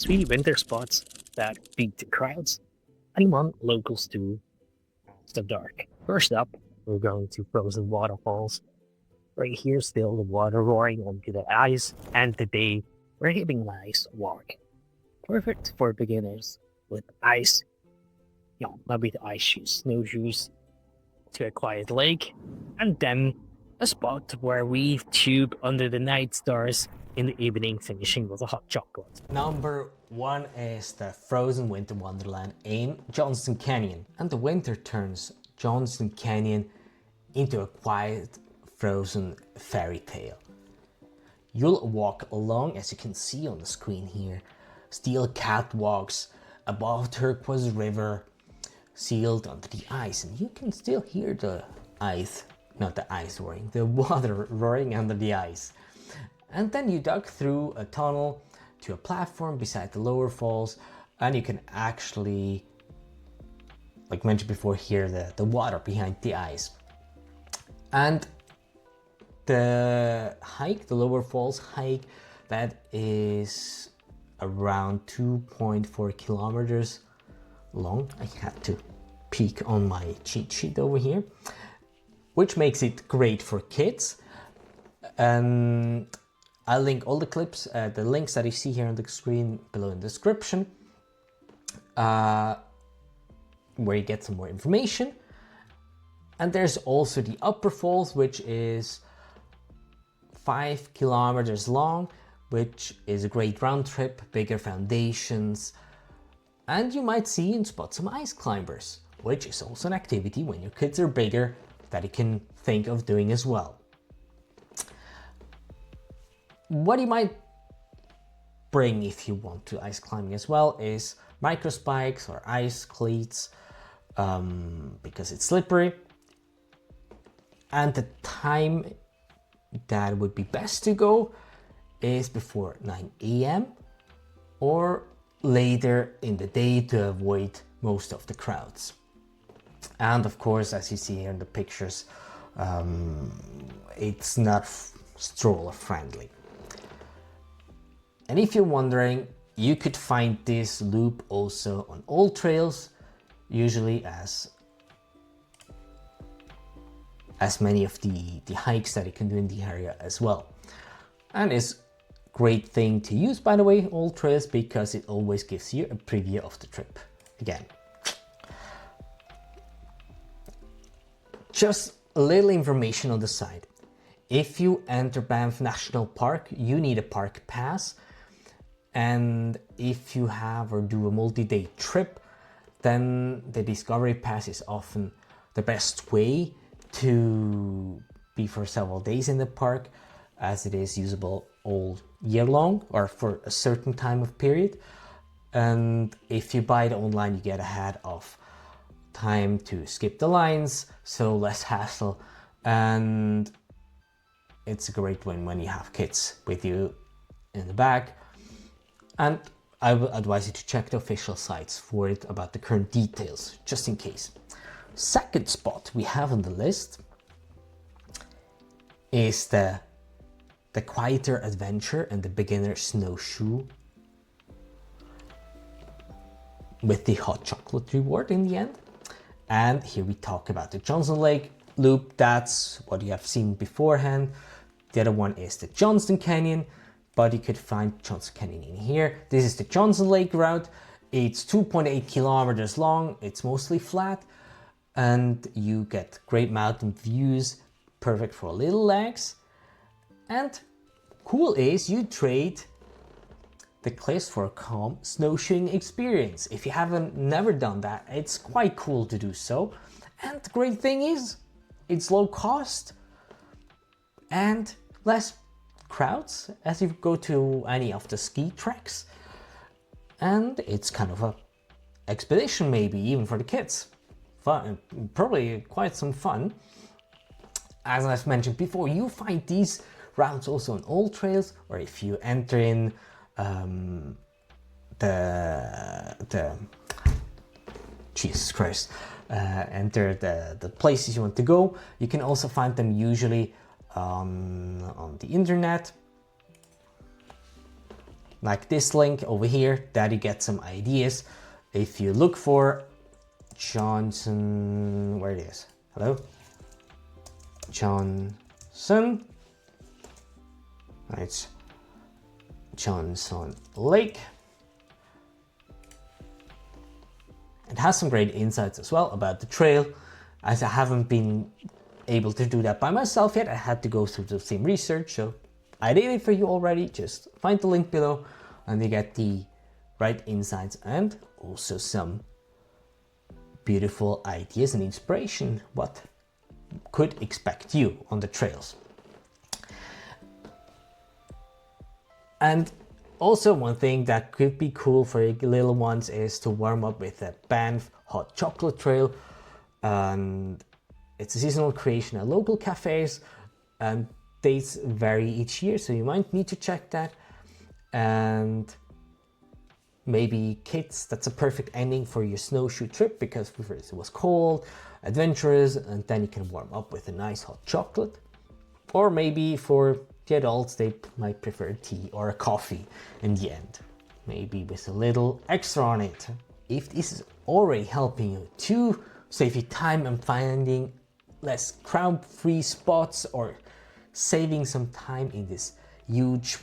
3 winter spots that beat the crowds and want locals to the dark. First up, we're going to frozen waterfalls. Right here, still the water roaring onto the ice, and today we're hitting nice walk. Perfect for beginners with ice, maybe the ice shoes, snowshoes, to a quiet lake, and then a spot where we tube under the night stars in the evening, finishing with a hot chocolate. Number 1 is the frozen winter wonderland in Johnston Canyon, and the winter turns Johnston Canyon into a quiet frozen fairy tale. You'll walk along, as you can see on the screen here, steel catwalks above turquoise river sealed under the ice, and you can still hear the ice, not the ice roaring, the water roaring under the ice. And then you dug through a tunnel to a platform beside the lower falls, and you can actually, like mentioned before, hear the water behind the ice. And the hike, the lower falls hike, that is around 2.4 kilometers long. I had to peek on my cheat sheet over here, which makes it great for kids. And I'll link all the clips, the links that you see here on the screen below in the description, where you get some more information. And there's also the upper falls, which is 5 kilometers long, which is a great round trip, bigger foundations, and you might see and spot some ice climbers, which is also an activity when your kids are bigger that you can think of doing as well. What you might bring if you want to ice climbing as well is micro spikes or ice cleats, because it's slippery. And the time that would be best to go is before 9 a.m. or later in the day to avoid most of the crowds. And of course, as you see here in the pictures, it's not stroller friendly. And if you're wondering, you could find this loop also on all trails, usually as many of the hikes that you can do in the area as well. And it's a great thing to use, by the way, all trails, because it always gives you a preview of the trip again. Just a little information on the side. If you enter Banff National Park, you need a park pass. And if you have or do a multi-day trip, then the Discovery Pass is often the best way to be for several days in the park, as it is usable all year long or for a certain time of period. And if you buy it online, you get ahead of time to skip the lines, so less hassle, and it's a great win when you have kids with you in the back. And I would advise you to check the official sites for it about the current details, just in case. Second spot we have on the list is the quieter adventure and the beginner snowshoe with the hot chocolate reward in the end. And here we talk about the Johnston Lake loop. That's what you have seen beforehand. The other one is the Johnston Canyon, but you could find Johnston Canyon in here. This is the Johnston Lake route. It's 2.8 kilometers long. It's mostly flat, and you get great mountain views, perfect for little legs. And cool is you trade the cliffs for a calm snowshoeing experience. If you haven't never done that, it's quite cool to do so. And the great thing is, it's low cost and less crowds as you go to any of the ski tracks. And it's kind of a expedition, maybe even for the kids. Fun, probably quite some fun. As I've mentioned before, you find these routes also on all trails, or if you enter in Jesus Christ, enter the places you want to go. You can also find them usually on the internet. like this link over here, that you get some ideas. If you look for Johnson, where it is, hello, Johnson, it's Johnston Lake. It has some great insights as well about the trail, as I haven't been able to do that by myself yet. I had to go through the same research, so I did it for you already. Just find the link below and you get the right insights and also some beautiful ideas and inspiration what could expect you on the trails. And also one thing that could be cool for your little ones is to warm up with a Banff hot chocolate trail. And it's a seasonal creation at local cafes, and dates vary each year, so you might need to check that. And maybe kids, that's a perfect ending for your snowshoe trip, because it was cold, adventurous, and then you can warm up with a nice hot chocolate. Or maybe for the adults, they might prefer tea or a coffee in the end, maybe with a little extra on it. If this is already helping you to save you time and finding less crowd-free spots, or saving some time in this huge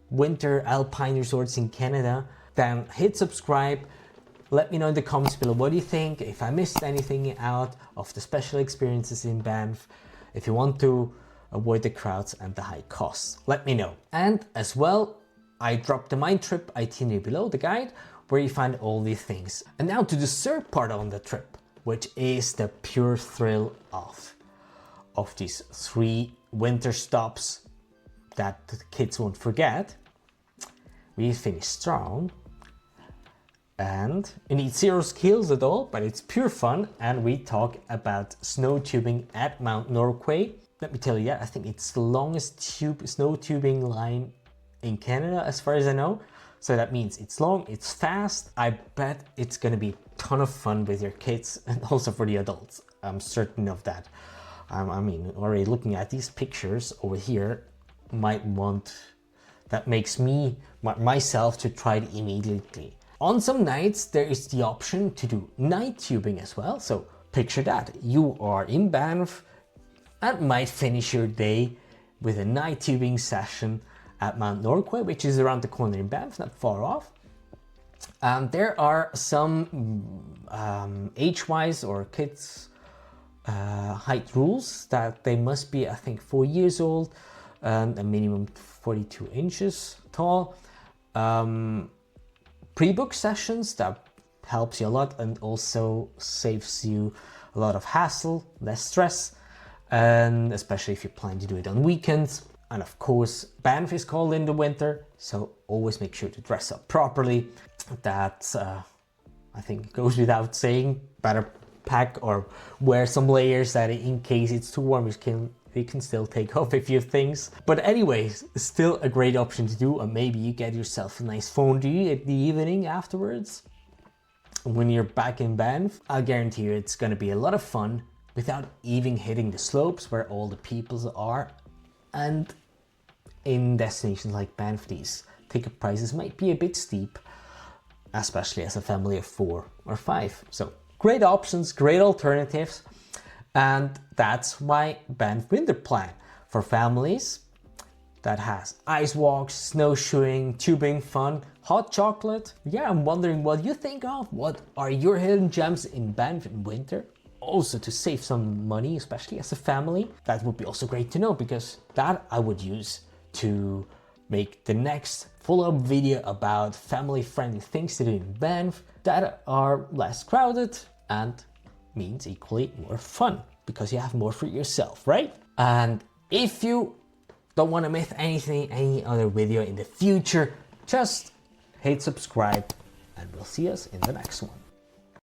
winter alpine resorts in Canada, then hit subscribe. Let me know in the comments below what do you think, if I missed anything out of the special experiences in Banff, if you want to avoid the crowds and the high costs, let me know. And as well, I dropped the mind trip itinerary below, the guide, where you find all these things. And now to the third part on the trip, which is the pure thrill of these 3 winter stops that the kids won't forget. We finished strong, and you need 0 skills at all, but it's pure fun. And we talk about snow tubing at Mount Norquay. Let me tell you, I think it's the longest snow tubing line in Canada as far as I know. So that means it's long, it's fast. I bet it's gonna be a ton of fun with your kids and also for the adults. I'm certain of that. I mean, already looking at these pictures over here, that makes me, myself, to try it immediately. On some nights, there is the option to do night tubing as well. So picture that, you are in Banff and might finish your day with a night tubing session at Mount Norquay, which is around the corner in Banff, not far off. There are some age-wise or kids height rules that they must be, I think, 4 years old and a minimum 42 inches tall. Pre-book sessions, that helps you a lot and also saves you a lot of hassle, less stress, and especially if you plan to do it on weekends. And of course, Banff is cold in the winter, so always make sure to dress up properly. That I think goes without saying. Better pack or wear some layers that in case it's too warm, you can still take off a few things. But anyways, still a great option to do, and maybe you get yourself a nice fondue at the evening afterwards. When you're back in Banff, I'll guarantee you it's gonna be a lot of fun without even hitting the slopes where all the people are. And in destinations like Banff, these ticket prices might be a bit steep, especially as a family of 4 or 5. So great options, great alternatives. And that's my Banff Winter Plan for families that has ice walks, snowshoeing, tubing fun, hot chocolate. Yeah, I'm wondering what you think of. What are your hidden gems in Banff in winter? Also to save some money, especially as a family. That would be also great to know, because that I would use to make the next follow-up video about family-friendly things to do in Banff that are less crowded and means equally more fun, because you have more for yourself, right? And if you don't want to miss any other video in the future, just hit subscribe and we'll see us in the next one.